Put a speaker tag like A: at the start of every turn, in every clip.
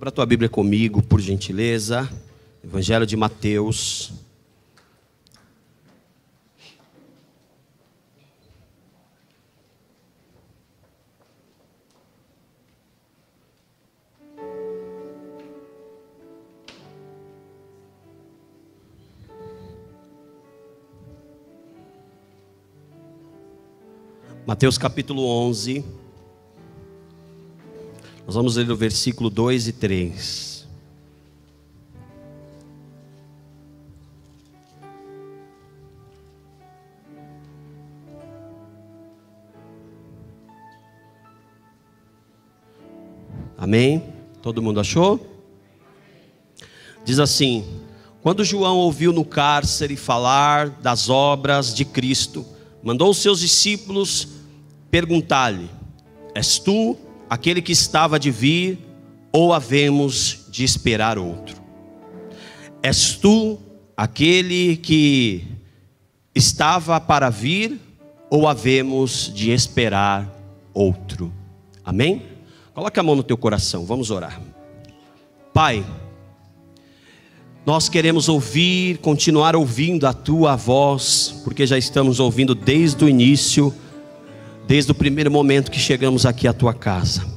A: Abra a tua Bíblia comigo, por gentileza. Evangelho de Mateus. Mateus capítulo 11. Nós vamos ler o versículo 2 e 3. Amém? Todo mundo achou? Diz assim: quando João ouviu no cárcere falar das obras de Cristo, mandou os seus discípulos perguntar-lhe: és tu aquele que estava de vir, ou havemos de esperar outro? És tu aquele que estava para vir, ou havemos de esperar outro? Amém? Coloca a mão no teu coração, vamos orar. Pai, nós queremos ouvir, continuar ouvindo a tua voz, porque já estamos ouvindo desde o início, desde o primeiro momento que chegamos aqui à tua casa.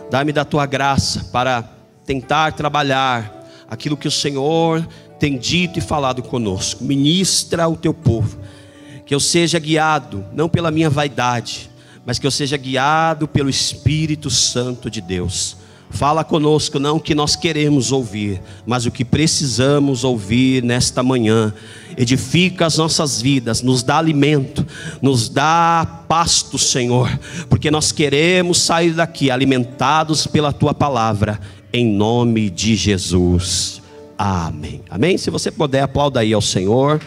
A: Dá-me da tua graça para tentar trabalhar aquilo que o Senhor tem dito e falado conosco. Ministra o teu povo, que eu seja guiado, não pela minha vaidade, mas que eu seja guiado pelo Espírito Santo de Deus. Fala conosco, não o que nós queremos ouvir, mas o que precisamos ouvir nesta manhã. Edifica as nossas vidas, nos dá alimento, nos dá pasto, Senhor, porque nós queremos sair daqui alimentados pela tua palavra, em nome de Jesus. Amém. Amém? Se você puder, aplauda aí ao Senhor.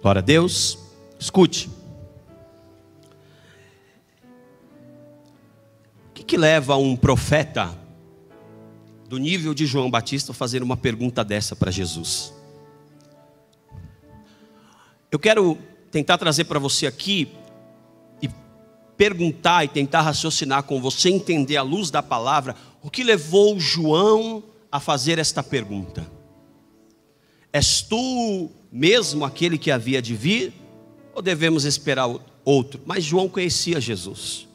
A: Glória a Deus. Escute. O que leva um profeta do nível de João Batista a fazer uma pergunta dessa para Jesus? Eu quero tentar trazer para você aqui e perguntar e tentar raciocinar com você, entender à luz da palavra, o que levou João a fazer esta pergunta. És tu mesmo aquele que havia de vir, ou devemos esperar outro? Mas João conhecia Jesus.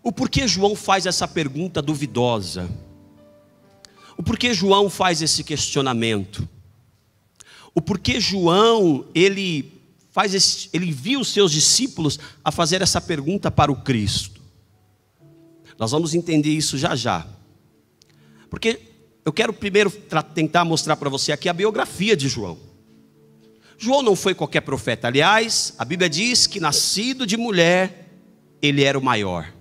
A: O porquê João faz essa pergunta duvidosa? O porquê João faz esse questionamento? O porquê João, ele viu os seus discípulos a fazer essa pergunta para o Cristo? Nós vamos entender isso já já. Porque eu quero primeiro tentar mostrar para você aqui a biografia de João. João não foi qualquer profeta. Aliás, a Bíblia diz que nascido de mulher, ele era o maior.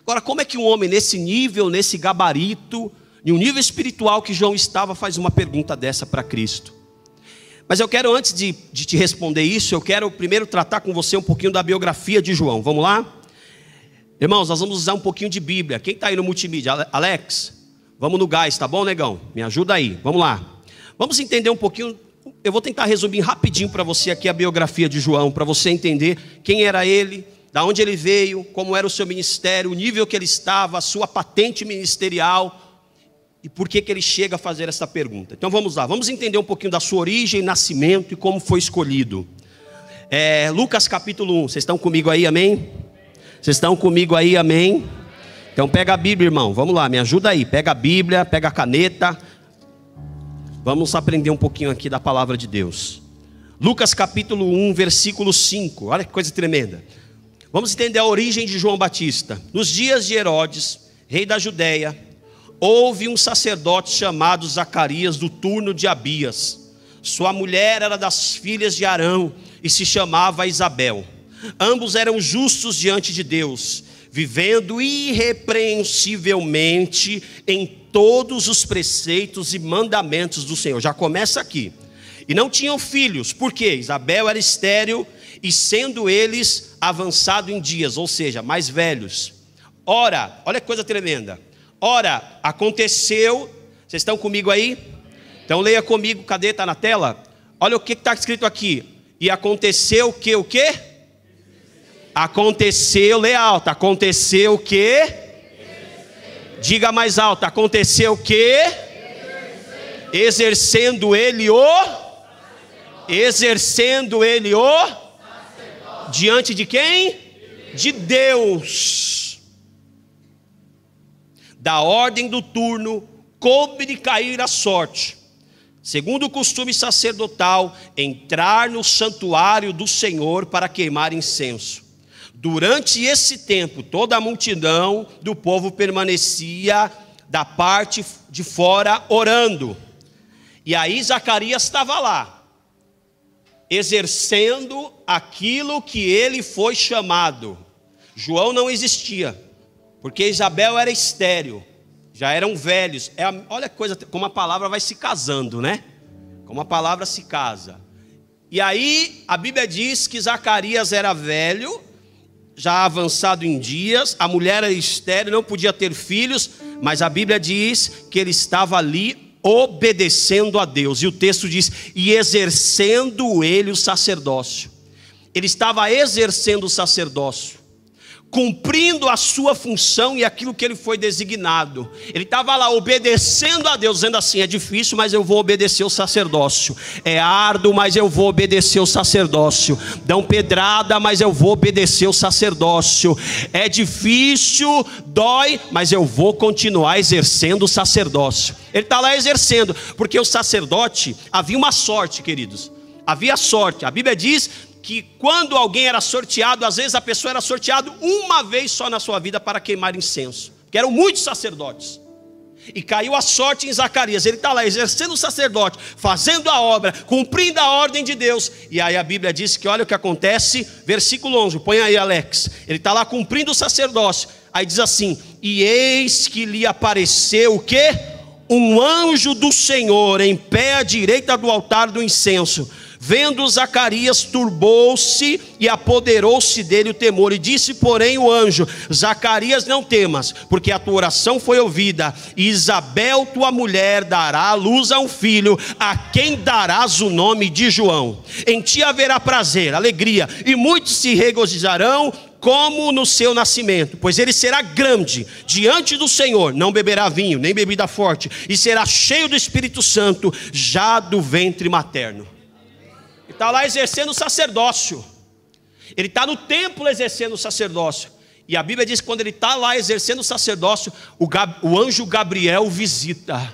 A: Agora, como é que um homem nesse nível, nesse gabarito, em um nível espiritual que João estava, faz uma pergunta dessa para Cristo? Mas eu quero, antes de te responder isso, eu quero primeiro tratar com você um pouquinho da biografia de João. Vamos lá? Irmãos, nós vamos usar um pouquinho de Bíblia. Quem está aí no multimídia? Alex, vamos no gás, tá bom, negão? Me ajuda aí, vamos lá. Vamos entender um pouquinho. Eu vou tentar resumir rapidinho para você aqui a biografia de João, para você entender quem era ele, da onde ele veio, como era o seu ministério, o nível que ele estava, a sua patente ministerial e por que ele chega a fazer essa pergunta. Então vamos lá, vamos entender um pouquinho da sua origem, nascimento e como foi escolhido. Lucas capítulo 1, vocês estão comigo aí, amém? Vocês estão comigo aí, amém? Então pega a Bíblia, irmão, vamos lá, me ajuda aí, pega a Bíblia, pega a caneta. Vamos aprender um pouquinho aqui da palavra de Deus. Lucas capítulo 1, versículo 5. Olha que coisa tremenda. Vamos entender a origem de João Batista. Nos dias de Herodes, rei da Judéia, houve um sacerdote chamado Zacarias, do turno de Abias. Sua mulher era das filhas de Arão e se chamava Isabel. Ambos eram justos diante de Deus, vivendo irrepreensivelmente em todos os preceitos e mandamentos do Senhor. Já começa aqui. E não tinham filhos, porque Isabel era estéril, e sendo eles avançados em dias, ou seja, mais velhos. Ora, olha que coisa tremenda. Ora, aconteceu, vocês estão comigo aí? Então leia comigo, cadê? Está na tela? Olha o que está escrito aqui. E aconteceu o que? O que? Aconteceu, lê alto. Aconteceu o que? Diga mais alto. Aconteceu o que? Exercendo ele o? Exercendo ele o? Diante de quem? De Deus. Da ordem do turno, coube-lhe cair a sorte, segundo o costume sacerdotal, entrar no santuário do Senhor para queimar incenso. Durante esse tempo, toda a multidão do povo permanecia da parte de fora orando. E aí Zacarias estava lá, exercendo aquilo que ele foi chamado. João não existia, porque Isabel era estéril, já eram velhos. Olha a coisa, como a palavra vai se casando, né? Como a palavra se casa. E aí a Bíblia diz que Zacarias era velho, já avançado em dias, a mulher era estéril, não podia ter filhos, mas a Bíblia diz que ele estava ali obedecendo a Deus. E o texto diz, e exercendo ele o sacerdócio. Ele estava exercendo o sacerdócio, cumprindo a sua função e aquilo que ele foi designado. Ele estava lá obedecendo a Deus, dizendo assim, é difícil, mas eu vou obedecer o sacerdócio. É árduo, mas eu vou obedecer o sacerdócio. Dão pedrada, mas eu vou obedecer o sacerdócio. É difícil, dói, mas eu vou continuar exercendo o sacerdócio. Ele está lá exercendo, porque o sacerdote, havia uma sorte, queridos. Havia sorte. A Bíblia diz que quando alguém era sorteado, às vezes a pessoa era sorteado uma vez só na sua vida para queimar incenso, porque eram muitos sacerdotes. E caiu a sorte em Zacarias. Ele está lá exercendo o sacerdote, fazendo a obra, cumprindo a ordem de Deus. E aí a Bíblia diz que olha o que acontece, versículo 11, põe aí, Alex. Ele está lá cumprindo o sacerdócio. Aí diz assim, e eis que lhe apareceu o quê? Um anjo do Senhor em pé à direita do altar do incenso. Vendo Zacarias, turbou-se e apoderou-se dele o temor. E disse, porém, o anjo, Zacarias, não temas, porque a tua oração foi ouvida. E Isabel, tua mulher, dará à luz a um filho, a quem darás o nome de João. Em ti haverá prazer, alegria, e muitos se regozijarão, como no seu nascimento, pois ele será grande diante do Senhor, não beberá vinho, nem bebida forte, e será cheio do Espírito Santo, já do ventre materno. Ele está lá exercendo o sacerdócio. Ele está no templo exercendo o sacerdócio. E a Bíblia diz que quando ele está lá exercendo o sacerdócio, o anjo Gabriel visita.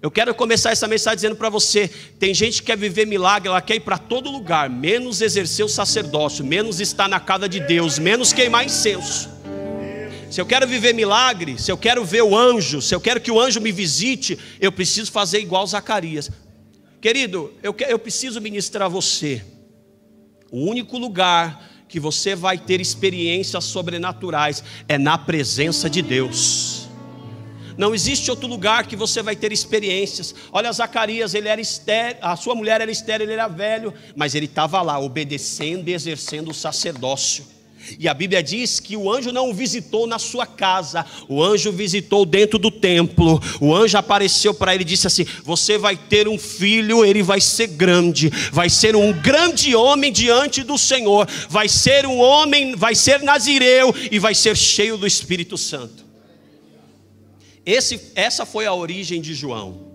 A: Eu quero começar essa mensagem dizendo para você, tem gente que quer viver milagre, ela quer ir para todo lugar, menos exercer o sacerdócio, menos estar na casa de Deus, menos queimar incenso. Se eu quero viver milagre, se eu quero ver o anjo, se eu quero que o anjo me visite, eu preciso fazer igual Zacarias. Querido, eu preciso ministrar a você. O único lugar que você vai ter experiências sobrenaturais é na presença de Deus. Não existe outro lugar que você vai ter experiências. Olha Zacarias, ele era estéril, a sua mulher era estéril, ele era velho, mas ele estava lá obedecendo e exercendo o sacerdócio. E a Bíblia diz que o anjo não o visitou na sua casa, o anjo visitou dentro do templo. O anjo apareceu para ele e disse assim, você vai ter um filho, ele vai ser grande, vai ser um grande homem diante do Senhor, vai ser um homem, vai ser nazireu e vai ser cheio do Espírito Santo. Essa foi a origem de João.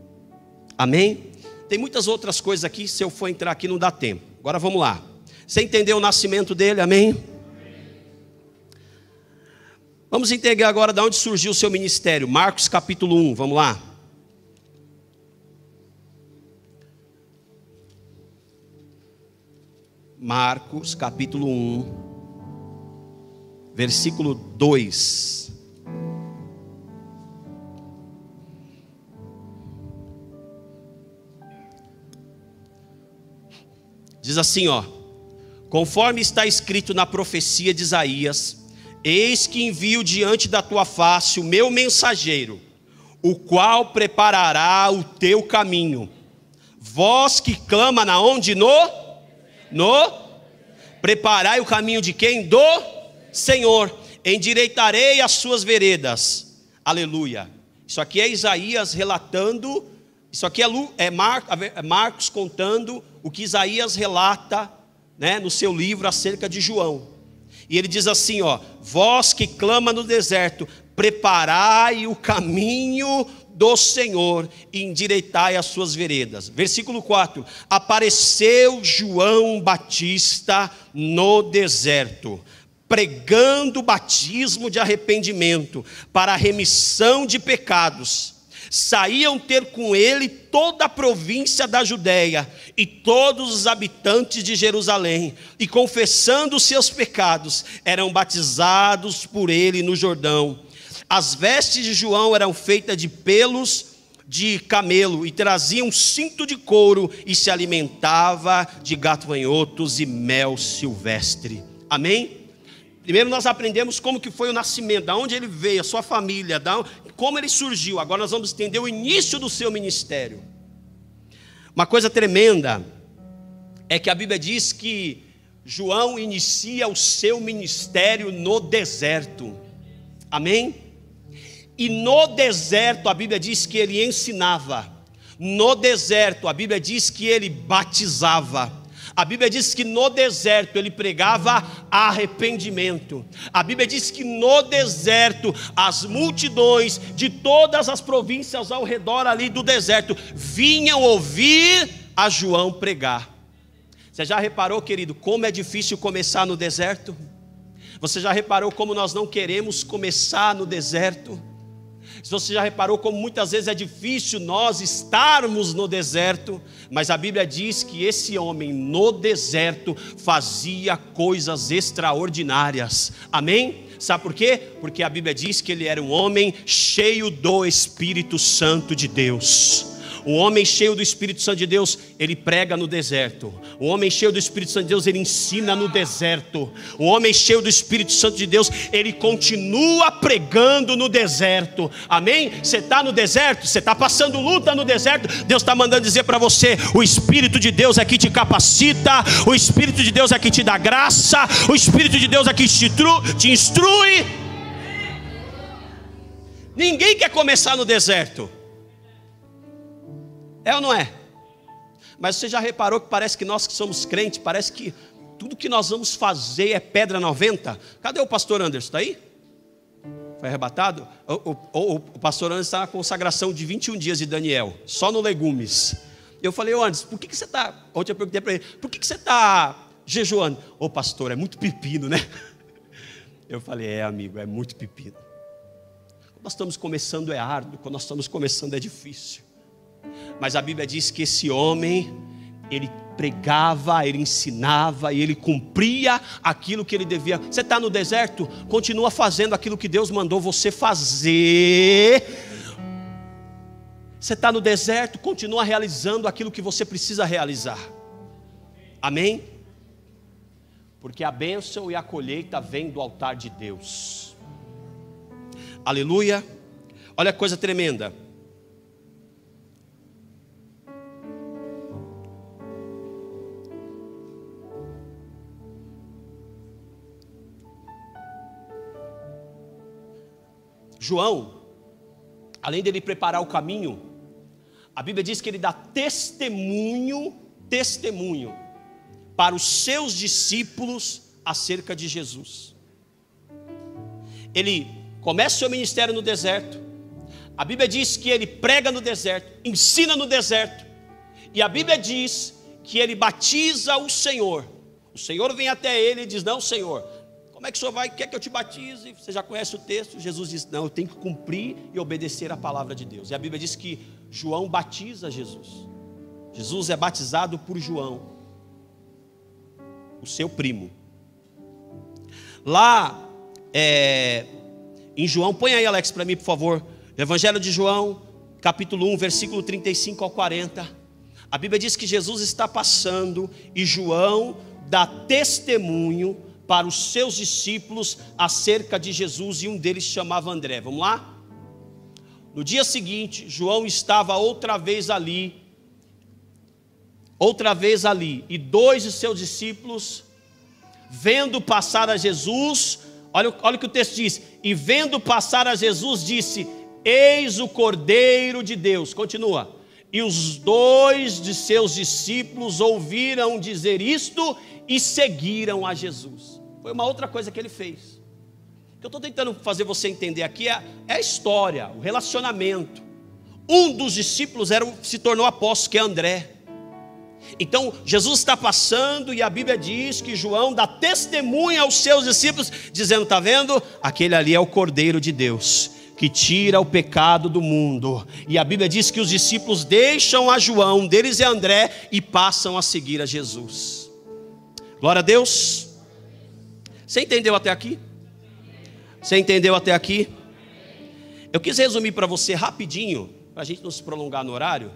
A: Amém? Tem muitas outras coisas aqui, se eu for entrar aqui não dá tempo. Agora vamos lá. Você entendeu o nascimento dele? Amém? Vamos entender agora de onde surgiu o seu ministério. Marcos capítulo 1, vamos lá. Marcos capítulo 1, versículo 2. Diz assim, ó: conforme está escrito na profecia de Isaías, eis que envio diante da tua face o meu mensageiro, o qual preparará o teu caminho. Vós que clama na onde? Preparai o caminho de quem? Do Senhor. Endireitarei as suas veredas. Aleluia. Isso aqui é Isaías relatando Isso aqui é Marcos contando o que Isaías relata, né, no seu livro acerca de João. E ele diz assim, ó: vós que clama no deserto, preparai o caminho do Senhor e endireitai as suas veredas. Versículo 4: apareceu João Batista no deserto, pregando o batismo de arrependimento para a remissão de pecados. Saíam ter com ele toda a província da Judéia e todos os habitantes de Jerusalém, e confessando os seus pecados, eram batizados por ele no Jordão. As vestes de João eram feitas de pelos de camelo, e trazia um cinto de couro, e se alimentava de gafanhotos e mel silvestre. Amém? Primeiro nós aprendemos como que foi o nascimento, de onde ele veio, a sua família, como ele surgiu. Agora nós vamos entender o início do seu ministério. Uma coisa tremenda é que a Bíblia diz que João inicia o seu ministério no deserto. Amém? E no deserto a Bíblia diz que ele ensinava. No deserto a Bíblia diz que ele batizava. A Bíblia diz que no deserto ele pregava arrependimento. A Bíblia diz que no deserto as multidões de todas as províncias ao redor ali do deserto vinham ouvir a João pregar. Você já reparou, querido, como é difícil começar no deserto? Você já reparou como nós não queremos começar no deserto? Você já reparou como muitas vezes é difícil nós estarmos no deserto? Mas a Bíblia diz que esse homem no deserto fazia coisas extraordinárias. Amém? Sabe por quê? Porque a Bíblia diz que ele era um homem cheio do Espírito Santo de Deus. Um homem cheio do Espírito Santo de Deus, ele prega no deserto. Um homem cheio do Espírito Santo de Deus, ele ensina no deserto. Um homem cheio do Espírito Santo de Deus, ele continua pregando no deserto. Amém? Você está no deserto, você está passando luta no deserto, Deus está mandando dizer para você: o Espírito de Deus é que te capacita, o Espírito de Deus é que te dá graça, o Espírito de Deus é que te instrui. Ninguém quer começar no deserto. É ou não é? Mas você já reparou que parece que nós que somos crentes, parece que tudo que nós vamos fazer é pedra 90? Cadê o pastor Anderson? Está aí? Foi arrebatado? O pastor Anderson está na consagração de 21 dias de Daniel, só no legumes. Eu falei: ô Anderson, por que você está... Ontem eu perguntei para ele: por que você está jejuando? Ô pastor, é muito pepino, né? Eu falei: amigo, é muito pepino. Quando nós estamos começando é árduo, quando nós estamos começando é difícil. Mas a Bíblia diz que esse homem, ele pregava, ele ensinava e ele cumpria aquilo que ele devia. Você está no deserto? Continua fazendo aquilo que Deus mandou você fazer. Você está no deserto? Continua realizando aquilo que você precisa realizar. Amém? Porque a bênção e a colheita vêm do altar de Deus. Aleluia. Olha que coisa tremenda. João, além dele preparar o caminho, a Bíblia diz que ele dá testemunho para os seus discípulos acerca de Jesus. Ele começa o seu ministério no deserto. A Bíblia diz que ele prega no deserto, ensina no deserto. E a Bíblia diz que ele batiza o Senhor. O Senhor vem até ele e diz: não, Senhor, como é que o Senhor quer que eu te batize? Você já conhece o texto. Jesus diz: não, eu tenho que cumprir e obedecer a palavra de Deus. E a Bíblia diz que João batiza Jesus. Jesus é batizado por João, o seu primo. Lá em João, põe aí, Alex, para mim, por favor. Evangelho de João, capítulo 1, versículo 35 ao 40. A Bíblia diz que Jesus está passando e João dá testemunho para os seus discípulos acerca de Jesus, e um deles se chamava André. Vamos lá? No dia seguinte, João estava outra vez ali, e dois de seus discípulos, vendo passar a Jesus, olha o que o texto diz: e vendo passar a Jesus, disse: eis o Cordeiro de Deus. Continua: E os 2 de seus discípulos ouviram dizer isto e seguiram a Jesus. Foi uma outra coisa que ele fez. O que eu estou tentando fazer você entender aqui é a história, o relacionamento. Um dos discípulos se tornou apóstolo, que é André. Então Jesus está passando e a Bíblia diz que João dá testemunha aos seus discípulos, dizendo: está vendo? Aquele ali é o Cordeiro de Deus, que tira o pecado do mundo. E a Bíblia diz que os discípulos deixam a João, um deles é André, e passam a seguir a Jesus. Glória a Deus. Você entendeu até aqui? Você entendeu até aqui? Eu quis resumir para você rapidinho, para a gente não se prolongar no horário,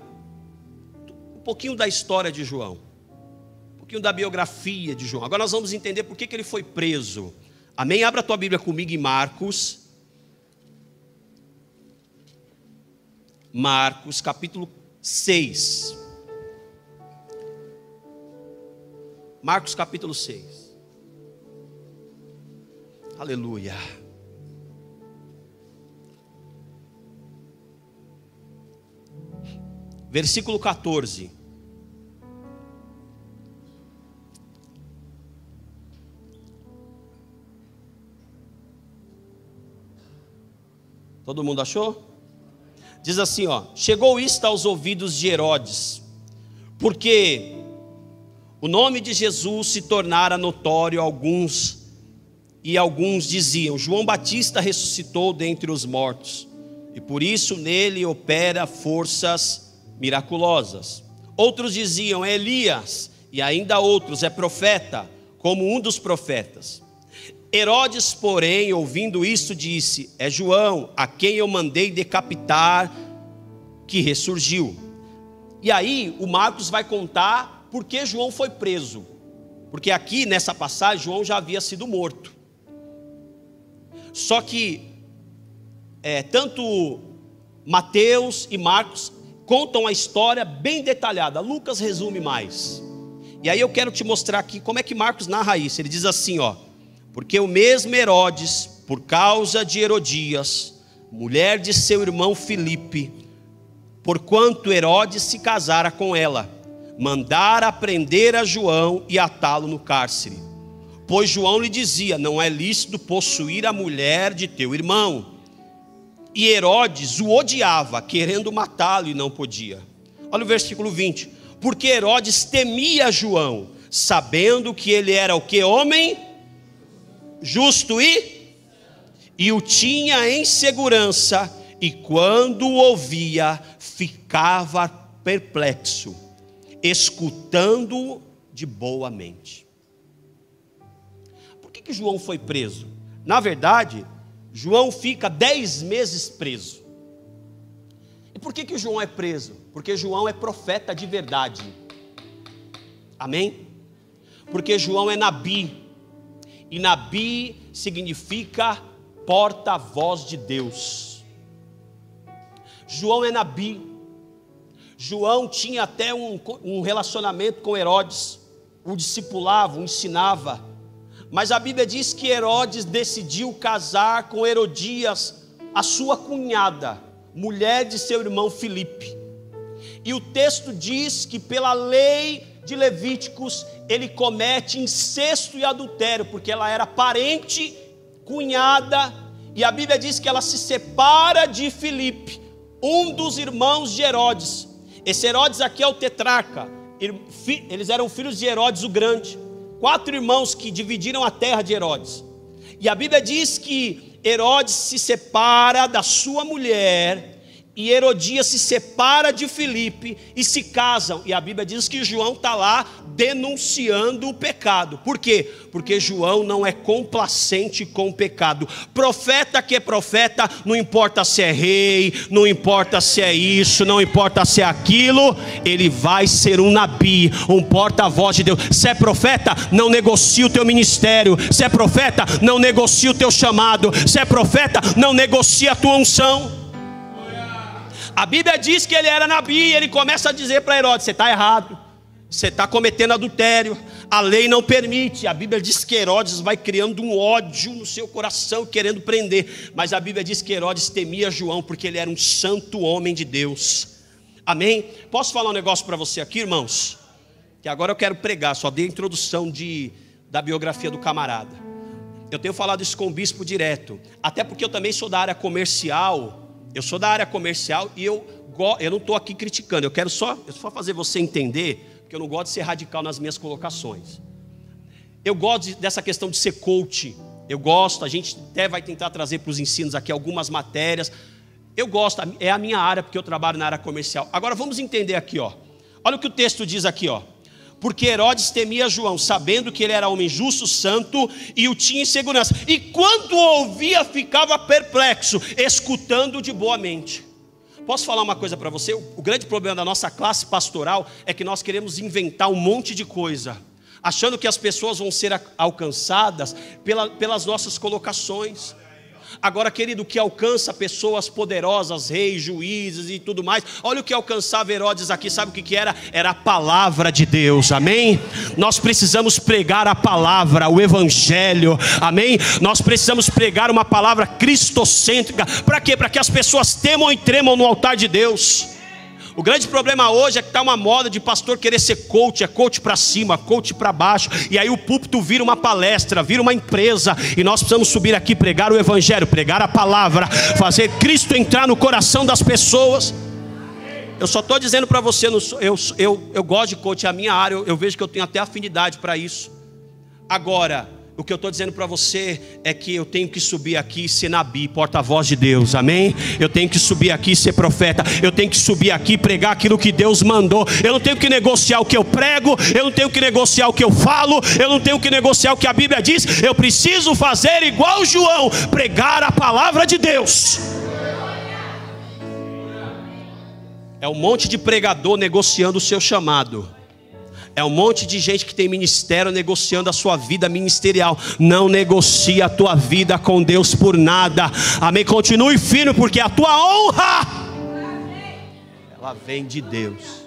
A: um pouquinho da história de João, um pouquinho da biografia de João. Agora nós vamos entender por que ele foi preso. Amém? Abra a tua Bíblia comigo em Marcos. Marcos capítulo 6. Marcos capítulo 6. Aleluia. Versículo 14. Todo mundo achou? Diz assim, ó: chegou isto aos ouvidos de Herodes, porque o nome de Jesus se tornara notório a alguns, e alguns diziam: João Batista ressuscitou dentre os mortos, e por isso nele opera forças miraculosas. Outros diziam: é Elias, e ainda outros: é profeta, como um dos profetas. Herodes, porém, ouvindo isso, disse: é João, a quem eu mandei decapitar, que ressurgiu. E aí o Marcos vai contar por que João foi preso, porque aqui nessa passagem João já havia sido morto. Só que tanto Mateus e Marcos contam a história bem detalhada. Lucas resume mais. E aí eu quero te mostrar aqui como é que Marcos narra isso. Ele diz assim, ó: porque o mesmo Herodes, por causa de Herodias, mulher de seu irmão Filipe, porquanto Herodes se casara com ela, mandara prender a João e atá-lo no cárcere. Pois João lhe dizia: não é lícito possuir a mulher de teu irmão. E Herodes o odiava, querendo matá-lo, e não podia. Olha o versículo 20. Porque Herodes temia João, sabendo que ele era o que? Homem justo e o tinha em segurança, e quando o ouvia, ficava perplexo, escutando-o de boa mente. Por que João foi preso? Na verdade, João fica 10 meses preso. E por que João é preso? Porque João é profeta de verdade. Amém? Porque João é Nabi. E Nabi significa porta-voz de Deus. João é Nabi. João tinha até um relacionamento com Herodes, o discipulava, o ensinava. Mas a Bíblia diz que Herodes decidiu casar com Herodias, a sua cunhada, mulher de seu irmão Filipe. E o texto diz que pela lei de Levíticos ele comete incesto e adultério, porque ela era parente, cunhada, e a Bíblia diz que ela se separa de Filipe, um dos irmãos de Herodes. Esse Herodes aqui é o tetrarca. Eles eram filhos de Herodes o Grande, 4 irmãos que dividiram a terra de Herodes. E a Bíblia diz que Herodes se separa da sua mulher, e Herodias se separa de Filipe e se casam. E a Bíblia diz que João está lá denunciando o pecado. Por quê? Porque João não é complacente com o pecado. Profeta que é profeta, não importa se é rei, não importa se é isso, não importa se é aquilo, ele vai ser um nabi, um porta-voz de Deus. Se é profeta, não negocia o teu ministério. Se é profeta, não negocia o teu chamado. Se é profeta, não negocia a tua unção. A Bíblia diz que ele era nabi, e ele começa a dizer para Herodes: você está errado, você está cometendo adultério, a lei não permite. A Bíblia diz que Herodes vai criando um ódio no seu coração, querendo prender. Mas a Bíblia diz que Herodes temia João, porque ele era um santo homem de Deus. Amém? Posso falar um negócio para você aqui, irmãos? Que agora eu quero pregar, só dei a introdução da biografia do camarada. Eu tenho falado isso com o bispo direto, até porque eu também sou da área comercial. Eu sou da área comercial e eu não estou aqui criticando, eu quero só fazer você entender, porque eu não gosto de ser radical nas minhas colocações. Eu gosto dessa questão de ser coach, eu gosto, a gente até vai tentar trazer para os ensinos aqui algumas matérias. Eu gosto, é a minha área, porque eu trabalho na área comercial. Agora vamos entender aqui, ó. Olha o que o texto diz aqui, ó. Porque Herodes temia João, sabendo que ele era homem justo, santo, e o tinha em segurança. E quando ouvia, ficava perplexo, escutando de boa mente. Posso falar uma coisa para você? O grande problema da nossa classe pastoral é que nós queremos inventar um monte de coisa, achando que as pessoas vão ser alcançadas pelas nossas colocações. Agora, querido, o que alcança pessoas poderosas, reis, juízes e tudo mais, olha o que alcançava Herodes aqui, sabe o que era? Era a palavra de Deus, amém? Nós precisamos pregar a palavra, o evangelho, amém? Nós precisamos pregar uma palavra cristocêntrica, para quê? Para que as pessoas temam e tremam no altar de Deus. O grande problema hoje é que está uma moda de pastor querer ser coach, é coach para cima, coach para baixo, e aí o púlpito vira uma palestra, vira uma empresa, e nós precisamos subir aqui, pregar o evangelho, pregar a palavra, fazer Cristo entrar no coração das pessoas. Eu só estou dizendo para você, eu gosto de coach, é a minha área, eu vejo que eu tenho até afinidade para isso. Agora, o que eu estou dizendo para você é que eu tenho que subir aqui e ser nabi, porta-voz de Deus, amém? Eu tenho que subir aqui e ser profeta, eu tenho que subir aqui e pregar aquilo que Deus mandou. Eu não tenho que negociar o que eu prego, eu não tenho que negociar o que eu falo, eu não tenho que negociar o que a Bíblia diz. Eu preciso fazer igual João, pregar a palavra de Deus. É um monte de pregador negociando o seu chamado. É um monte de gente que tem ministério negociando a sua vida ministerial. Não negocie a tua vida com Deus por nada. Amém? Continue firme, porque a tua honra, ela vem de Deus.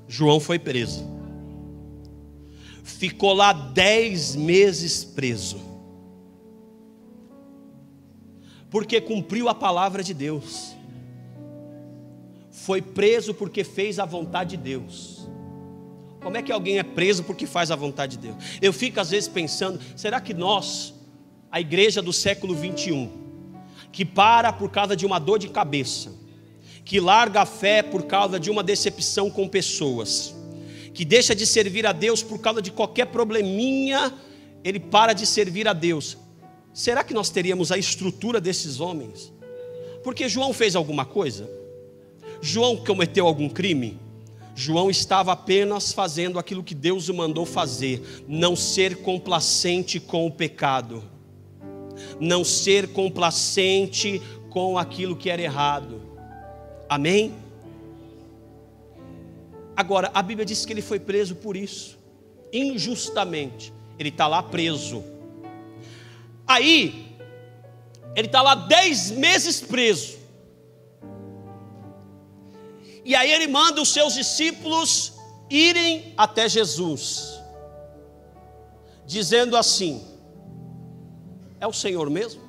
A: João foi preso. Ficou lá 10 meses preso. Porque cumpriu a palavra de Deus. Foi preso porque fez a vontade de Deus. Como é que alguém é preso porque faz a vontade de Deus? Eu fico às vezes pensando, será que nós, a igreja do século 21, que para por causa de uma dor de cabeça, que larga a fé por causa de uma decepção com pessoas, que deixa de servir a Deus por causa de qualquer probleminha, ele para de servir a Deus. Será que nós teríamos a estrutura desses homens? Porque João fez alguma coisa? João cometeu algum crime? João estava apenas fazendo aquilo que Deus o mandou fazer, não ser complacente com o pecado, não ser complacente com aquilo que era errado, amém? Agora, a Bíblia diz que ele foi preso por isso, injustamente, ele está lá preso, aí, ele está lá 10 meses preso, e aí ele manda os seus discípulos irem até Jesus, dizendo assim: é o Senhor mesmo?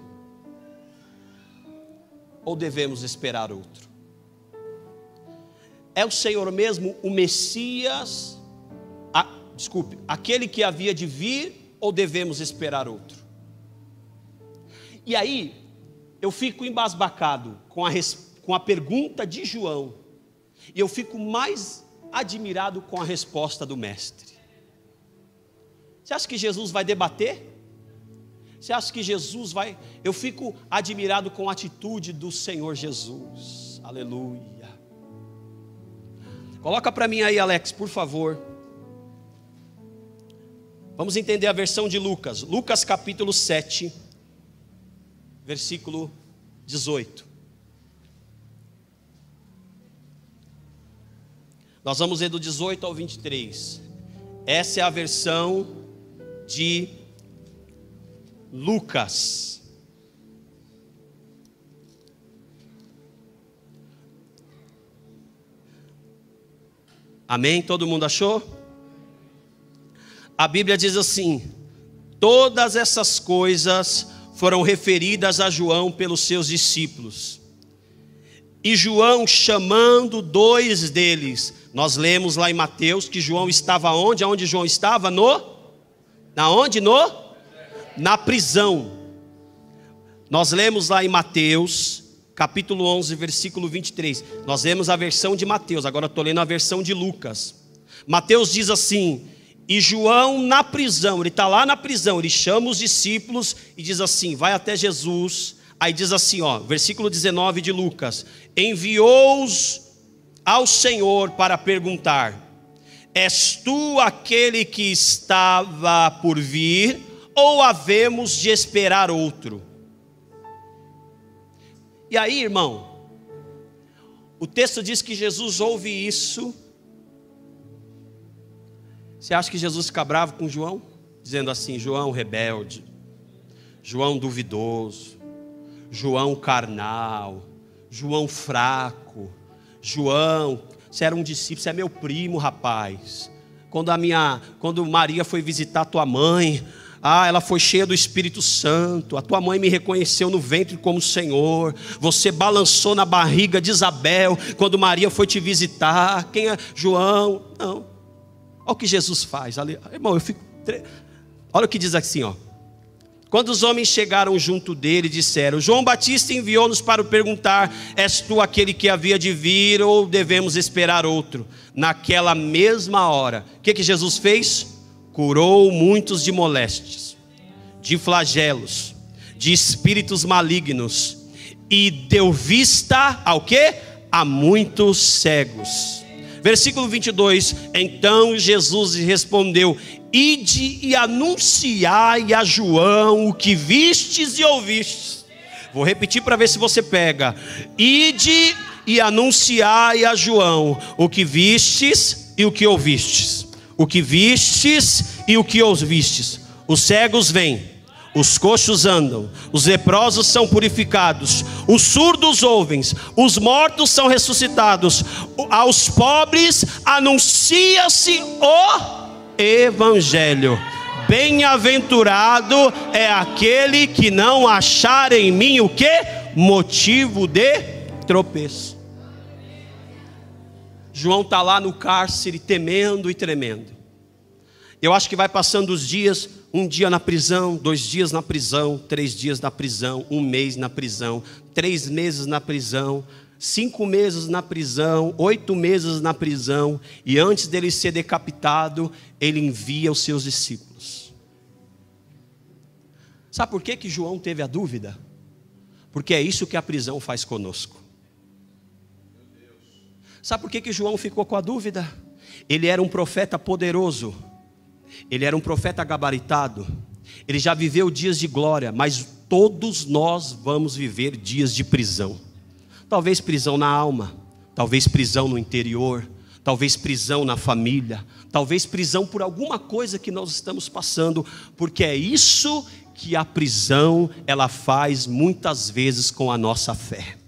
A: Ou devemos esperar outro? É o Senhor mesmo o Messias, aquele que havia de vir, ou devemos esperar outro? E aí, eu fico embasbacado com a pergunta de João, e eu fico mais admirado com a resposta do mestre. Você acha que Jesus vai debater? Você acha que Jesus vai... Eu fico admirado com a atitude do Senhor Jesus. Aleluia. Coloca para mim aí, Alex, por favor. Vamos entender a versão de Lucas. Lucas capítulo 7, versículo 18. Nós vamos ler do 18 ao 23. Essa é a versão de Lucas. Amém? Todo mundo achou? A Bíblia diz assim: todas essas coisas foram referidas a João pelos seus discípulos. E João, chamando 2 deles, nós lemos lá em Mateus que João estava onde? Aonde João estava? Na prisão. Nós lemos lá em Mateus, capítulo 11, versículo 23. Nós lemos a versão de Mateus, agora estou lendo a versão de Lucas. Mateus diz assim: e João na prisão, ele está lá na prisão, ele chama os discípulos e diz assim, vai até Jesus. Aí diz assim, versículo 19 de Lucas: enviou-os ao Senhor para perguntar: és tu aquele que estava por vir, ou havemos de esperar outro? E aí, irmão, o texto diz que Jesus ouve isso. Você acha que Jesus fica bravo com João? Dizendo assim: João rebelde, João duvidoso, João carnal, João fraco, João, você era um discípulo, você é meu primo, rapaz. Quando Maria foi visitar tua mãe, ela foi cheia do Espírito Santo, a tua mãe me reconheceu no ventre como Senhor, você balançou na barriga de Isabel, quando Maria foi te visitar. Quem é João? Não, olha o que Jesus faz, irmão, olha o que diz assim, quando os homens chegaram junto dele, disseram: João Batista enviou-nos para perguntar: és tu aquele que havia de vir, ou devemos esperar outro? Naquela mesma hora, o que Jesus fez? Curou muitos de moléstias, de flagelos, de espíritos malignos, e deu vista ao quê? A muitos cegos. Versículo 22, então Jesus respondeu: ide e anunciai a João o que vistes e ouvistes. Vou repetir para ver se você pega. Ide e anunciai a João o que vistes e o que ouvistes. O que vistes e o que ouvistes. Os cegos vêm, os coxos andam, os leprosos são purificados, os surdos ouvem, os mortos são ressuscitados, aos pobres anuncia-se o Evangelho. Bem-aventurado é aquele que não achar em mim o que? Motivo de tropeço. João está lá no cárcere temendo e tremendo. Eu acho que vai passando os dias, um dia na prisão, 2 dias na prisão, 3 dias na prisão, 1 mês na prisão, 3 meses na prisão, 5 meses na prisão, 8 meses na prisão, e antes dele ser decapitado, ele envia os seus discípulos. Sabe por que João teve a dúvida? Porque é isso que a prisão faz conosco. Sabe por que João ficou com a dúvida? Ele era um profeta poderoso, ele era um profeta gabaritado, ele já viveu dias de glória, mas todos nós vamos viver dias de prisão. Talvez prisão na alma, talvez prisão no interior, talvez prisão na família, talvez prisão por alguma coisa que nós estamos passando, porque é isso que a prisão ela faz muitas vezes com a nossa fé.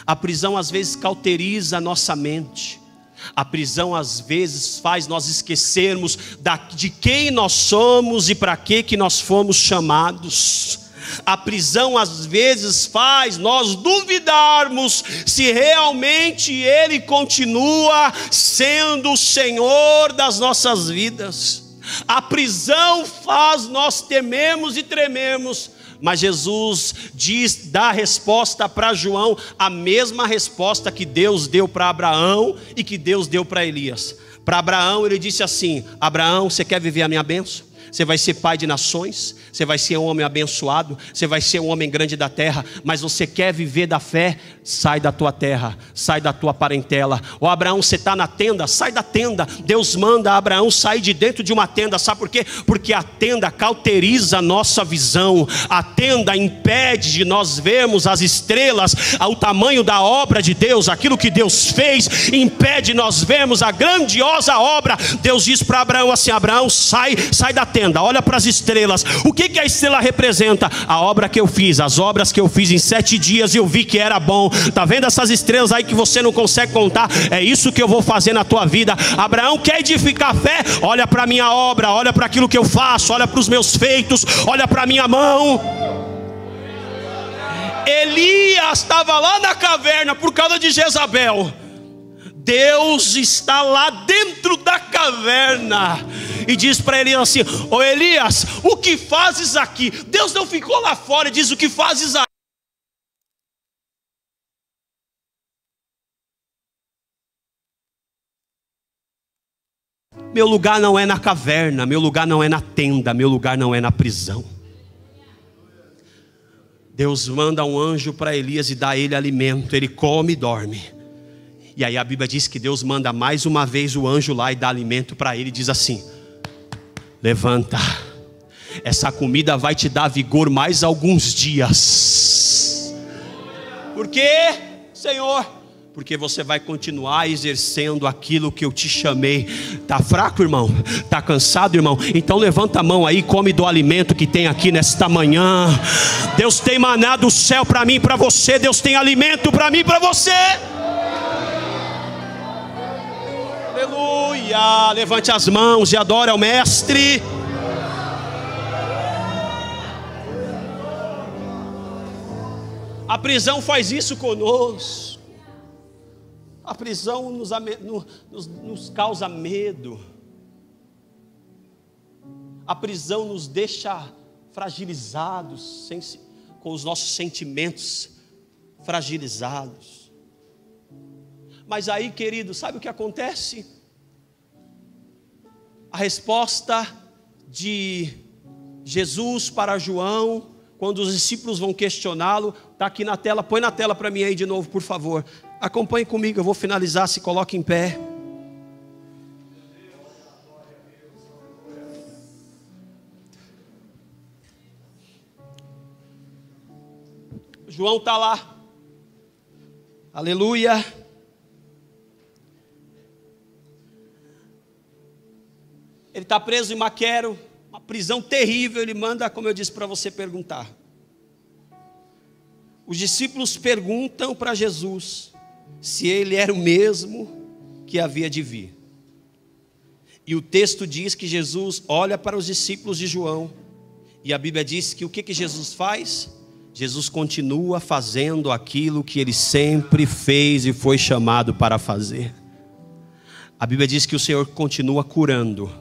A: A prisão às vezes cauteriza a nossa mente. A prisão às vezes faz nós esquecermos de quem nós somos e para que nós fomos chamados. A prisão às vezes faz nós duvidarmos se realmente Ele continua sendo o Senhor das nossas vidas. A prisão faz nós tememos e trememos. Mas Jesus dá a resposta para João, a mesma resposta que Deus deu para Abraão e que Deus deu para Elias. Para Abraão ele disse assim: Abraão, você quer viver a minha bênção? Você vai ser pai de nações, você vai ser um homem abençoado, você vai ser um homem grande da terra, mas você quer viver da fé? Sai da tua terra, sai da tua parentela. Ó Abraão, você está na tenda? Sai da tenda. Deus manda Abraão sair de dentro de uma tenda, sabe por quê? Porque a tenda cauteriza a nossa visão, a tenda impede de nós vermos as estrelas, o tamanho da obra de Deus, aquilo que Deus fez, impede nós vermos a grandiosa obra. Deus diz para Abraão assim: Abraão, sai da tenda, olha para as estrelas. O que a estrela representa? A obra que eu fiz, as obras que eu fiz em 7 dias, eu vi que era bom. Está vendo essas estrelas aí que você não consegue contar? É isso que eu vou fazer na tua vida. Abraão, quer edificar a fé? Olha para a minha obra, olha para aquilo que eu faço, olha para os meus feitos, olha para a minha mão. Elias estava lá na caverna por causa de Jezabel. Deus está lá dentro da caverna e diz para Elias assim: ô Elias, o que fazes aqui? Deus não ficou lá fora e diz: o que fazes aqui? Meu lugar não é na caverna, meu lugar não é na tenda, meu lugar não é na prisão. Deus manda um anjo para Elias e dá a ele alimento, ele come e dorme. E aí a Bíblia diz que Deus manda mais uma vez o anjo lá e dá alimento para ele e diz assim: levanta, essa comida vai te dar vigor mais alguns dias. Por quê, Senhor? Porque você vai continuar exercendo aquilo que eu te chamei. Está fraco, irmão? Está cansado, irmão? Então levanta a mão aí e come do alimento que tem aqui nesta manhã. Deus tem maná do céu para mim e para você. Deus tem alimento para mim e para você. Aleluia! Levante as mãos e adore ao Mestre. A prisão faz isso conosco. A prisão nos causa medo. A prisão nos deixa fragilizados, com os nossos sentimentos fragilizados. Mas aí, querido, sabe o que acontece? A resposta de Jesus para João, quando os discípulos vão questioná-lo, está aqui na tela. Põe na tela para mim aí de novo, por favor. Acompanhe comigo, eu vou finalizar, se coloque em pé. João está lá. Aleluia. Ele está preso em Maquero, uma prisão terrível. Ele manda, como eu disse para você, perguntar. Os discípulos perguntam para Jesus se ele era o mesmo que havia de vir. E o texto diz que Jesus olha para os discípulos de João. E a Bíblia diz que o que Jesus faz? Jesus continua fazendo aquilo que ele sempre fez e foi chamado para fazer. A Bíblia diz que o Senhor continua curando.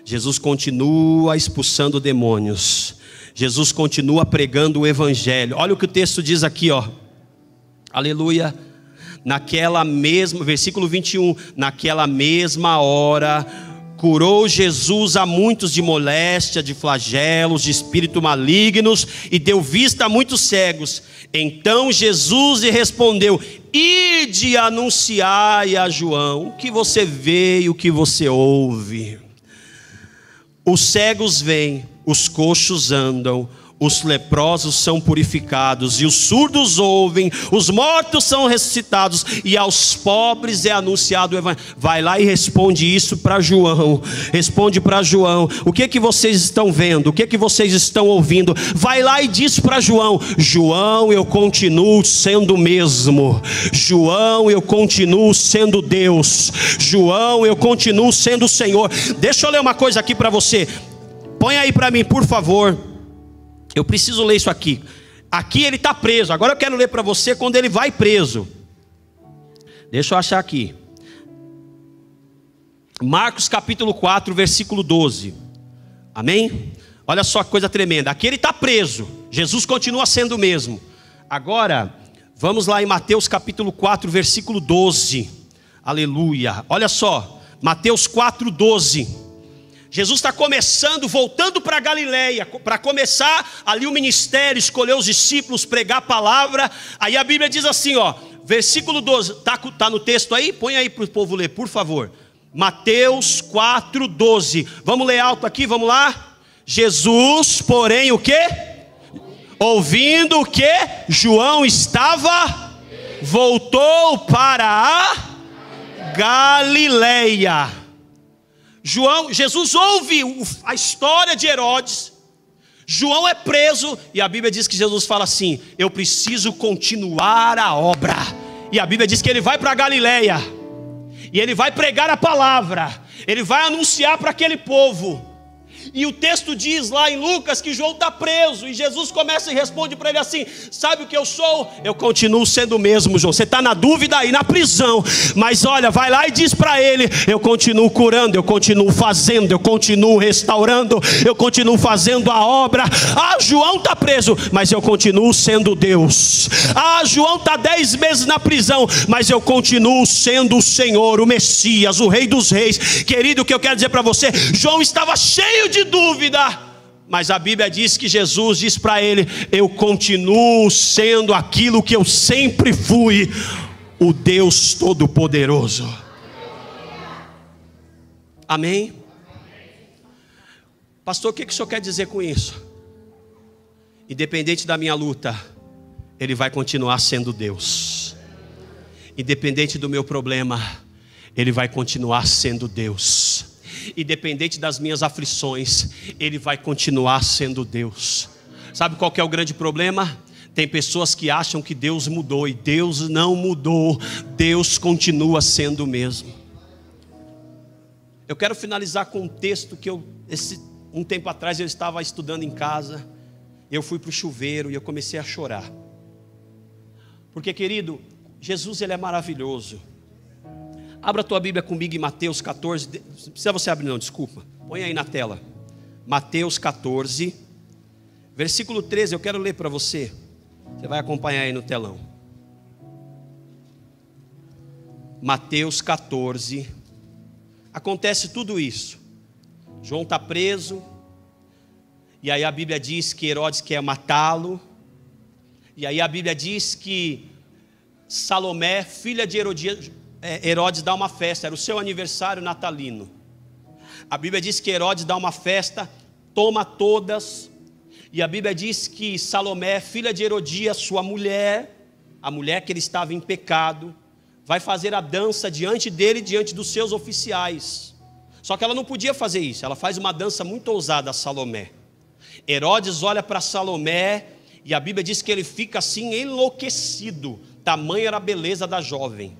A: Jesus continua expulsando demônios. Jesus continua pregando o evangelho. Olha o que o texto diz aqui, ó. Aleluia. Naquela mesma, versículo 21, naquela mesma hora, curou Jesus a muitos de moléstia, de flagelos, de espírito malignos, e deu vista a muitos cegos. Então Jesus lhe respondeu: ide anunciai a João o que você vê e o que você ouve. Os cegos vêm, os coxos andam, os leprosos são purificados, e os surdos ouvem, os mortos são ressuscitados, e aos pobres é anunciado o evangelho. Vai lá e responde isso para João. Responde para João. O que vocês estão vendo? O que vocês estão ouvindo? Vai lá e diz para João: João, eu continuo sendo o mesmo. João, eu continuo sendo Deus. João, eu continuo sendo o Senhor. Deixa eu ler uma coisa aqui para você. Põe aí para mim, por favor. Eu preciso ler isso aqui. Aqui ele está preso. Agora eu quero ler para você quando ele vai preso. Deixa eu achar aqui. Marcos capítulo 4, versículo 12. Amém? Olha só que coisa tremenda. Aqui ele está preso. Jesus continua sendo o mesmo. Agora, vamos lá em Mateus capítulo 4, versículo 12. Aleluia. Olha só. Mateus 4, 12. Jesus está começando, voltando para Galileia, para começar ali o ministério, escolher os discípulos, pregar a palavra. Aí a Bíblia diz assim, ó, versículo 12, está no texto aí? Põe aí para o povo ler, por favor. Mateus 4, 12. Vamos ler alto aqui, vamos lá? Jesus, porém, o quê? Ouvindo o que? João estava, voltou para a Galileia. Jesus ouve a história de Herodes. João é preso e a Bíblia diz que Jesus fala assim: eu preciso continuar a obra. E a Bíblia diz que ele vai para a Galileia e ele vai pregar a palavra, ele vai anunciar para aquele povo. E o texto diz lá em Lucas que João está preso, e Jesus começa e responde para ele assim: sabe o que eu sou? Eu continuo sendo o mesmo, João. Você está na dúvida aí, na prisão, mas olha, vai lá e diz para ele: eu continuo curando, eu continuo fazendo, eu continuo restaurando, eu continuo fazendo a obra. Ah, João está preso, mas eu continuo sendo Deus. Ah, João está 10 meses na prisão, mas eu continuo sendo o Senhor, o Messias, o Rei dos Reis. Querido, o que eu quero dizer para você: João estava cheio de dúvida, mas a Bíblia diz que Jesus diz para ele: eu continuo sendo aquilo que eu sempre fui, o Deus Todo-Poderoso. Amém? Pastor, o que o senhor quer dizer com isso? Independente da minha luta, Ele vai continuar sendo Deus. Independente do meu problema, Ele vai continuar sendo Deus. Independente das minhas aflições, Ele vai continuar sendo Deus. Sabe qual que é o grande problema? Tem pessoas que acham que Deus mudou, e Deus não mudou. Deus continua sendo o mesmo. Eu quero finalizar com um texto que um tempo atrás eu estava estudando em casa. Eu fui para o chuveiro e eu comecei a chorar. Porque, querido, Jesus, Ele é maravilhoso. Abra a tua Bíblia comigo em Mateus 14. Não precisa você abrir não, desculpa. Põe aí na tela. Mateus 14, versículo 13, eu quero ler para você. Você vai acompanhar aí no telão. Mateus 14. Acontece tudo isso. João está preso. E aí a Bíblia diz que Herodes quer matá-lo. E aí a Bíblia diz que Salomé, filha de Herodes, dá uma festa. Era o seu aniversário natalino. A Bíblia diz que Herodes dá uma festa, toma todas. E a Bíblia diz que Salomé, filha de Herodias, sua mulher, a mulher que ele estava em pecado, vai fazer a dança diante dele, diante dos seus oficiais. Só que ela não podia fazer isso. Ela faz uma dança muito ousada, a Salomé. Herodes olha para Salomé e a Bíblia diz que ele fica assim enlouquecido, tamanha era a beleza da jovem.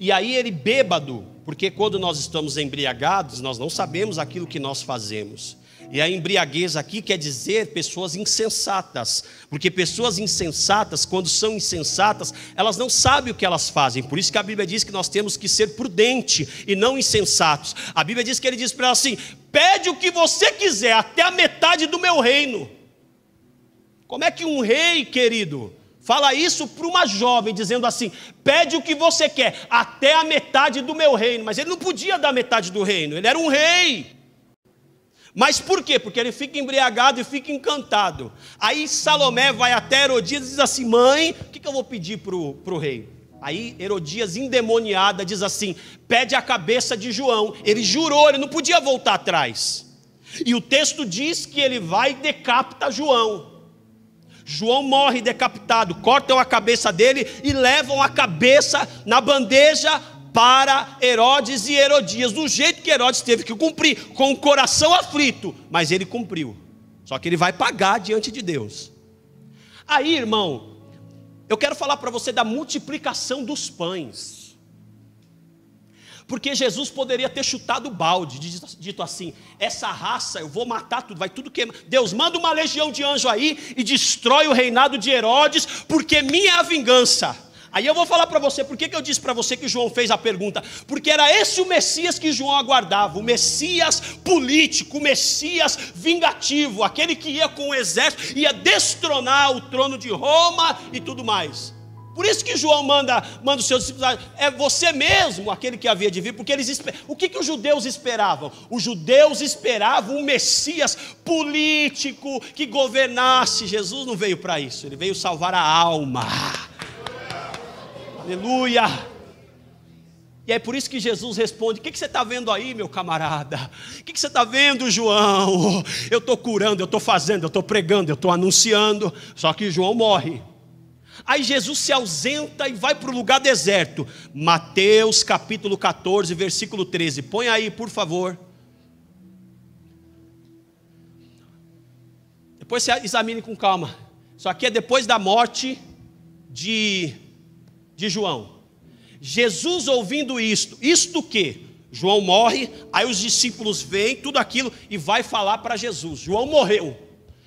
A: E aí ele, bêbado, porque quando nós estamos embriagados, nós não sabemos aquilo que nós fazemos. E a embriaguez aqui quer dizer pessoas insensatas, porque pessoas insensatas, quando são insensatas, elas não sabem o que elas fazem. Por isso que a Bíblia diz que nós temos que ser prudentes e não insensatos. A Bíblia diz que ele diz para ela assim: pede o que você quiser, até a metade do meu reino. Como é que um rei, querido, fala isso para uma jovem, dizendo assim: pede o que você quer, até a metade do meu reino? Mas ele não podia dar metade do reino, ele era um rei. Mas por quê? Porque ele fica embriagado e fica encantado. Aí Salomé vai até Herodias e diz assim: mãe, o que eu vou pedir para o rei? Aí Herodias, endemoniada, diz assim: pede a cabeça de João. Ele jurou, ele não podia voltar atrás. E o texto diz que ele vai e decapita João. João morre decapitado, cortam a cabeça dele e levam a cabeça na bandeja para Herodes e Herodias, do jeito que Herodes teve que cumprir, com o coração aflito, mas ele cumpriu. Só que ele vai pagar diante de Deus. Aí, irmão, eu quero falar para você da multiplicação dos pães. Porque Jesus poderia ter chutado o balde, dito assim: essa raça eu vou matar tudo, vai tudo queimar. Deus, manda uma legião de anjos aí e destrói o reinado de Herodes, porque minha é a vingança. Aí eu vou falar para você, por que eu disse para você que João fez a pergunta? Porque era esse o Messias que João aguardava, o Messias político, o Messias vingativo, aquele que ia com o exército, ia destronar o trono de Roma e tudo mais. Por isso que João manda os seus discípulos: é você mesmo aquele que havia de vir, porque o que os judeus esperavam? Os judeus esperavam um Messias político que governasse. Jesus não veio para isso, ele veio salvar a alma. Aleluia. E é por isso que Jesus responde: o que você está vendo aí, meu camarada? O que você está vendo, João? Eu estou curando, eu estou fazendo, eu estou pregando, eu estou anunciando. Só que João morre. Aí Jesus se ausenta e vai para o lugar deserto. Mateus capítulo 14, versículo 13. Põe aí, por favor. Depois você examine com calma. Isso aqui é depois da morte de João. Jesus ouvindo isto o quê? João morre, aí os discípulos veem tudo aquilo e vai falar para Jesus. João morreu.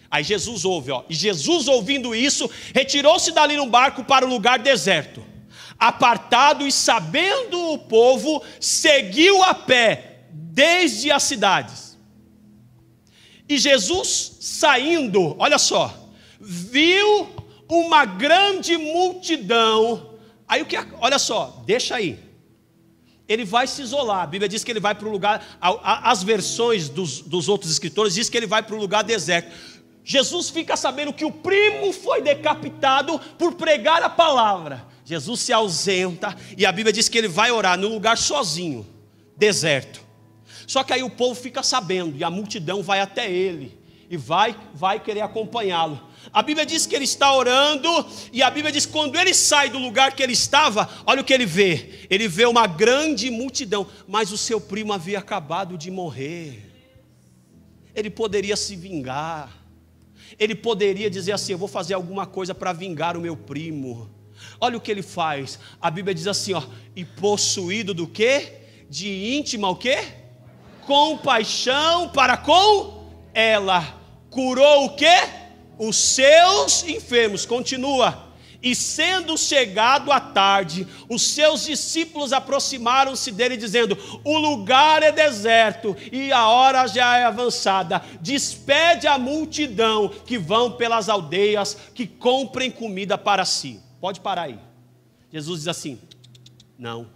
A: Aí Jesus ouve, ó. E Jesus, ouvindo isso, retirou-se dali num barco para um lugar deserto. Apartado e sabendo o povo, seguiu a pé desde as cidades. E Jesus saindo, olha só, viu uma grande multidão. Aí o que? Olha só, deixa aí. Ele vai se isolar. A Bíblia diz que ele vai para um lugar. As versões dos outros escritores diz que ele vai para um lugar deserto. Jesus fica sabendo que o primo foi decapitado por pregar a palavra. Jesus se ausenta e a Bíblia diz que ele vai orar num lugar sozinho, deserto. Só que aí o povo fica sabendo e a multidão vai até ele e vai querer acompanhá-lo. A Bíblia diz que ele está orando e a Bíblia diz que quando ele sai do lugar que ele estava, olha o que ele vê. Ele vê uma grande multidão, mas o seu primo havia acabado de morrer. Ele poderia se vingar. Ele poderia dizer assim: eu vou fazer alguma coisa para vingar o meu primo. Olha o que ele faz. A Bíblia diz assim, ó: e possuído do quê? De íntima o quê? Compaixão para com ela. Curou o quê? Os seus enfermos. Continua. E sendo chegado a tarde, os seus discípulos aproximaram-se dele, dizendo: o lugar é deserto e a hora já é avançada. Despede a multidão que vão pelas aldeias, que comprem comida para si. Pode parar aí. Jesus diz assim: não,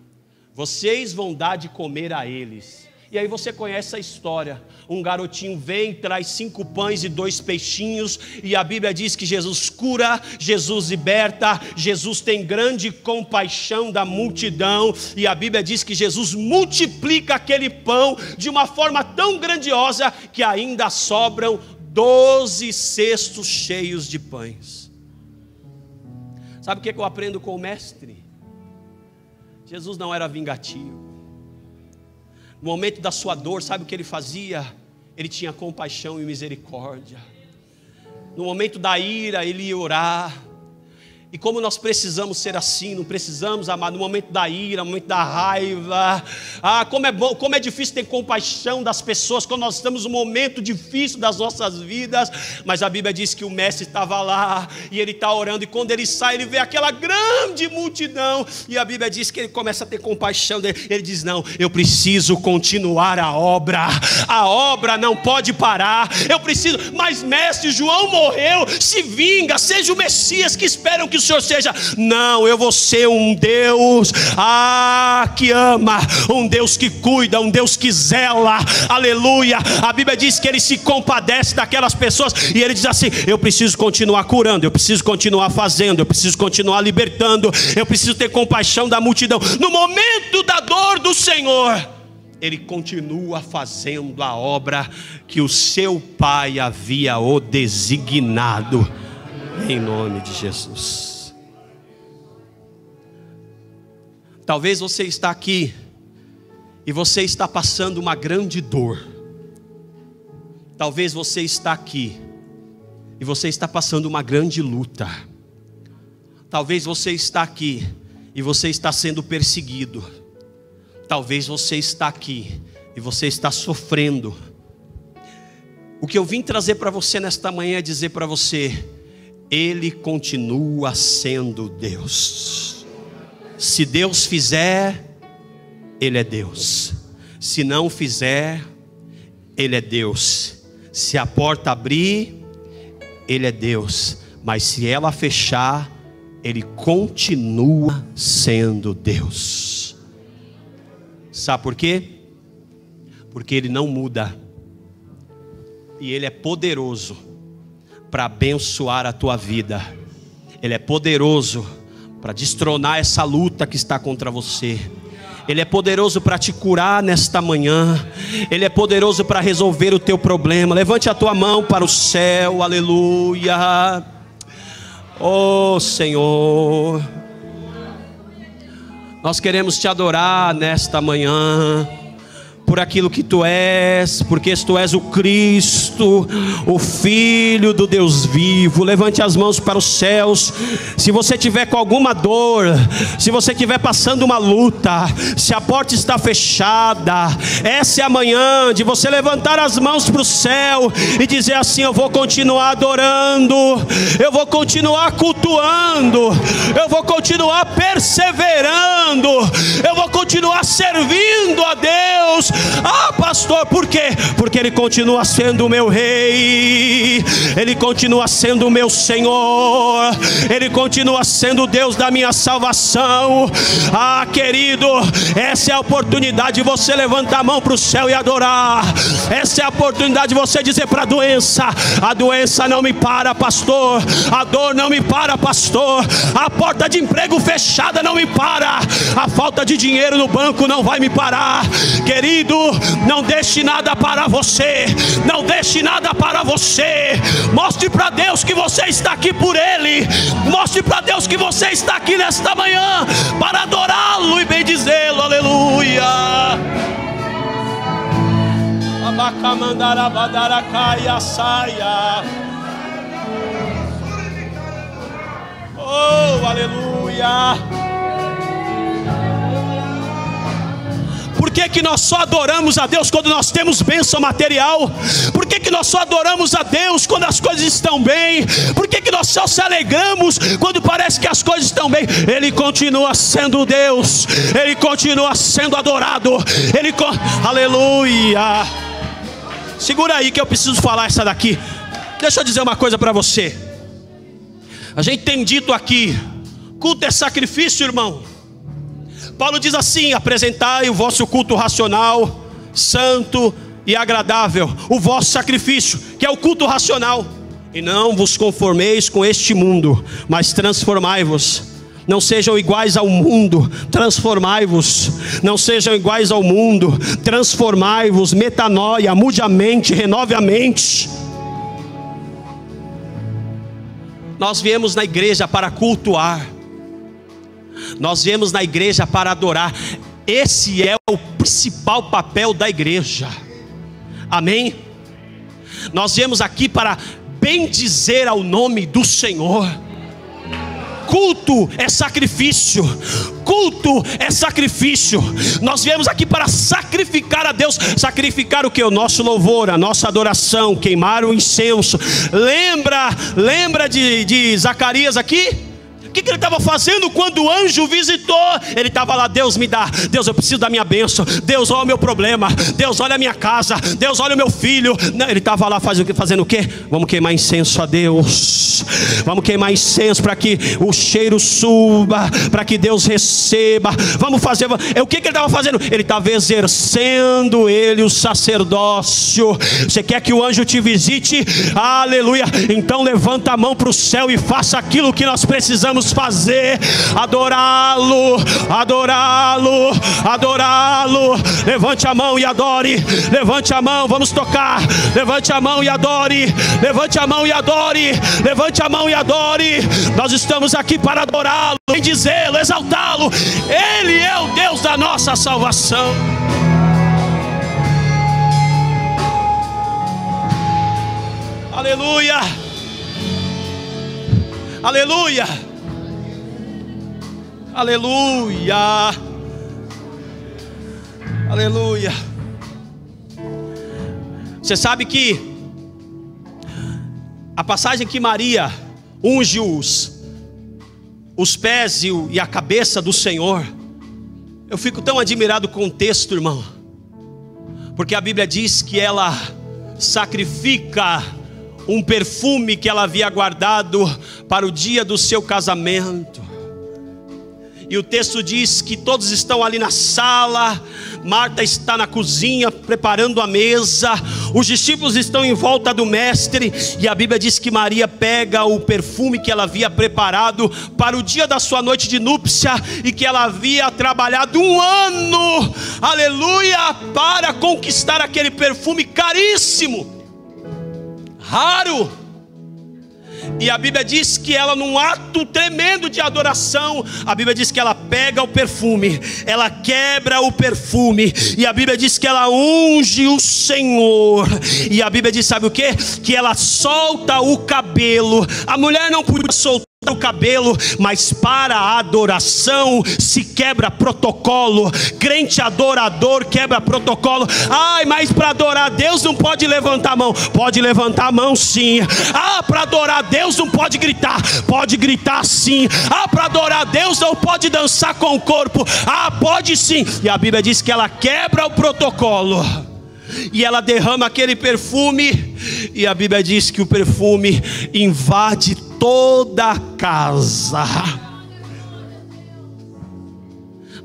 A: vocês vão dar de comer a eles. E aí você conhece a história. Um garotinho vem, traz 5 pães e 2 peixinhos. E a Bíblia diz que Jesus cura, Jesus liberta, Jesus tem grande compaixão da multidão. E a Bíblia diz que Jesus multiplica aquele pão de uma forma tão grandiosa que ainda sobram 12 cestos cheios de pães. Sabe o que eu aprendo com o mestre? Jesus não era vingativo. No momento da sua dor, sabe o que ele fazia? Ele tinha compaixão e misericórdia. No momento da ira, ele ia orar. E como nós precisamos ser assim, não precisamos amar no momento da ira, no momento da raiva. Como é bom, como é difícil ter compaixão das pessoas quando nós estamos num momento difícil das nossas vidas. Mas a Bíblia diz que o mestre estava lá e ele está orando, e quando ele sai, ele vê aquela grande multidão, e a Bíblia diz que ele começa a ter compaixão dele. Ele diz: não, eu preciso continuar a obra não pode parar, eu preciso. Mas mestre, João morreu, se vinga, seja o Messias que esperam que o Senhor seja. Não, eu vou ser um Deus que ama, um Deus que cuida, um Deus que zela. Aleluia. A Bíblia diz que ele se compadece daquelas pessoas, e ele diz assim: eu preciso continuar curando, eu preciso continuar fazendo, eu preciso continuar libertando, eu preciso ter compaixão da multidão. No momento da dor do Senhor, ele continua fazendo a obra que o seu Pai havia o designado, em nome de Jesus. Talvez você está aqui e você está passando uma grande dor. Talvez você está aqui e você está passando uma grande luta. Talvez você está aqui e você está sendo perseguido. Talvez você está aqui e você está sofrendo. O que eu vim trazer para você nesta manhã é dizer para você: Ele continua sendo Deus. Se Deus fizer, Ele é Deus. Se não fizer, Ele é Deus. Se a porta abrir, Ele é Deus. Mas se ela fechar, Ele continua sendo Deus. Sabe por quê? Porque Ele não muda. E Ele é poderoso para abençoar a tua vida. Ele é poderoso para destronar essa luta que está contra você. Ele é poderoso para te curar nesta manhã. Ele é poderoso para resolver o teu problema. Levante a tua mão para o céu. Aleluia. Oh Senhor, nós queremos te adorar nesta manhã. por aquilo que tu és, porque tu és o Cristo, o Filho do Deus vivo. Levante as mãos para os céus. Se você tiver com alguma dor, se você estiver passando uma luta, se a porta está fechada, essa é a manhã de você levantar as mãos para o céu e dizer assim: eu vou continuar adorando, eu vou continuar cultuando, eu vou continuar perseverando, eu vou continuar servindo a Deus. Ah, pastor, por quê? Porque Ele continua sendo o meu Rei, Ele continua sendo o meu Senhor, Ele continua sendo o Deus da minha salvação. Ah, querido, essa é a oportunidade de você levantar a mão para o céu e adorar. Essa é a oportunidade de você dizer para a doença não me para, pastor, a dor não me para, pastor, a porta de emprego fechada não me para, a falta de dinheiro no banco não vai me parar. Querido, não deixe nada parar você, não deixe nada parar você. Mostre para Deus que você está aqui por Ele, mostre para Deus que você está aqui nesta manhã para adorá-lo e bendizê-lo. Aleluia. Oh, aleluia. Por que nós só adoramos a Deus quando nós temos bênção material? Por que nós só adoramos a Deus quando as coisas estão bem? Por que nós só se alegramos quando parece que as coisas estão bem? Ele continua sendo Deus, Ele continua sendo adorado, aleluia. Segura aí que eu preciso falar essa daqui. Deixa eu dizer uma coisa para você. A gente tem dito aqui, culto é sacrifício, irmão. Paulo diz assim: apresentai o vosso culto racional, santo e agradável, o vosso sacrifício, que é o culto racional. E não vos conformeis com este mundo, mas transformai-vos. Não sejam iguais ao mundo, transformai-vos. Não sejam iguais ao mundo, transformai-vos. Metanoia, mude a mente, renove a mente. Nós viemos na igreja para cultuar, nós viemos na igreja para adorar. Esse é o principal papel da igreja. Amém? Nós viemos aqui para bendizer ao nome do Senhor. Culto é sacrifício, culto é sacrifício. Nós viemos aqui para sacrificar a Deus. Sacrificar o que? O nosso louvor, a nossa adoração, queimar o incenso. Lembra de Zacarias aqui? O que ele estava fazendo quando o anjo visitou? Ele estava lá: Deus me dá, Deus, eu preciso da minha bênção, Deus, olha o meu problema, Deus, olha a minha casa, Deus, olha o meu filho. Não, ele estava lá fazendo o quê? Vamos queimar incenso a Deus, vamos queimar incenso para que o cheiro suba, para que Deus receba. Vamos fazer. O que ele estava fazendo? Ele estava exercendo o sacerdócio. Você quer que o anjo te visite? Aleluia. Então levanta a mão para o céu e faça aquilo que nós precisamos fazer: adorá-lo, adorá-lo, adorá-lo. Levante a mão e adore, levante a mão, vamos tocar. Levante a mão e adore, levante a mão e adore, levante a mão e adore. Nós estamos aqui para adorá-lo, bendizê-lo, exaltá-lo. Ele é o Deus da nossa salvação. Aleluia, aleluia, aleluia, aleluia. Você sabe que a passagem que Maria unge os pés e a cabeça do Senhor, eu fico tão admirado com o texto, irmão, porque a Bíblia diz que ela sacrifica um perfume que ela havia guardado para o dia do seu casamento. E o texto diz que todos estão ali na sala, Marta está na cozinha preparando a mesa, os discípulos estão em volta do mestre, e a Bíblia diz que Maria pega o perfume que ela havia preparado para o dia da sua noite de núpcia, e que ela havia trabalhado 1 ano, aleluia, para conquistar aquele perfume caríssimo, raro. E a Bíblia diz que ela, num ato tremendo de adoração, a Bíblia diz que ela pega o perfume, ela quebra o perfume, e a Bíblia diz que ela unge o Senhor. E a Bíblia diz, sabe o que? Que ela solta o cabelo. A mulher não podia soltar o cabelo, mas para a adoração se quebra protocolo. Crente adorador quebra protocolo. Ai, mas para adorar Deus não pode levantar a mão. Pode levantar a mão sim. Ah, para adorar Deus não pode gritar. Pode gritar sim. Ah, para adorar Deus não pode dançar com o corpo. Ah, pode sim. E a Bíblia diz que ela quebra o protocolo, e ela derrama aquele perfume, e a Bíblia diz que o perfume invade toda a casa.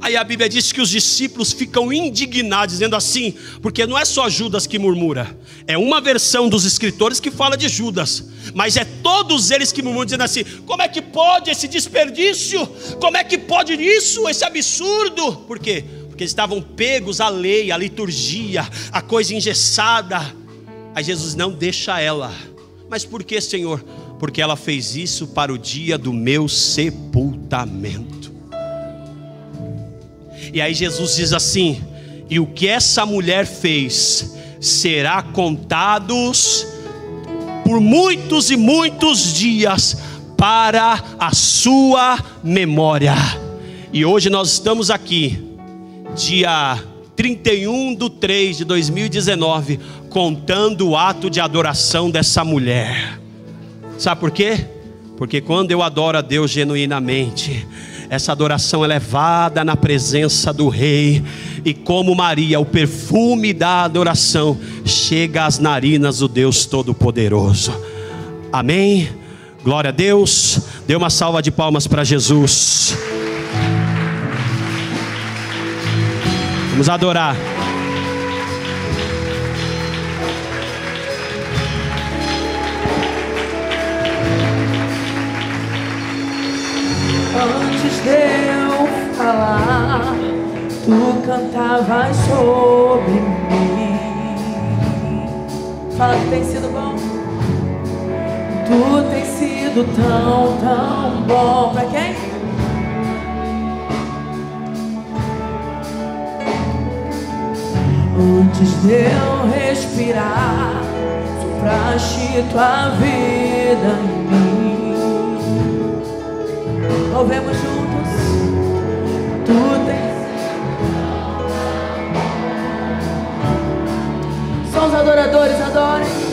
A: Aí a Bíblia diz que os discípulos ficam indignados, dizendo assim, porque não é só Judas que murmura, é uma versão dos escritores que fala de Judas, mas é todos eles que murmuram, dizendo assim: como é que pode esse desperdício? Como é que pode isso, esse absurdo? Por quê? Porque eles estavam pegos à lei, à liturgia, a coisa engessada. Aí Jesus: não, deixa ela. Mas por que, Senhor? Porque ela fez isso para o dia do meu sepultamento. E aí Jesus diz assim: e o que essa mulher fez será contados por muitos e muitos dias para a sua memória. E hoje nós estamos aqui, dia 31/3/2019, contando o ato de adoração dessa mulher. Sabe por quê? Porque quando eu adoro a Deus genuinamente, essa adoração é levada na presença do Rei, e como Maria, o perfume da adoração chega às narinas do Deus Todo-Poderoso. Amém? Glória a Deus. Dê uma salva de palmas para Jesus. Vamos adorar.
B: Antes de eu falar, tu cantavas sobre mim. Fala que tem sido bom. Tu tem sido tão, tão bom. Pra quem? Antes de eu respirar, sopraste tua vida em mim. Louvemos juntos. Tu tens. Só os adoradores adorem.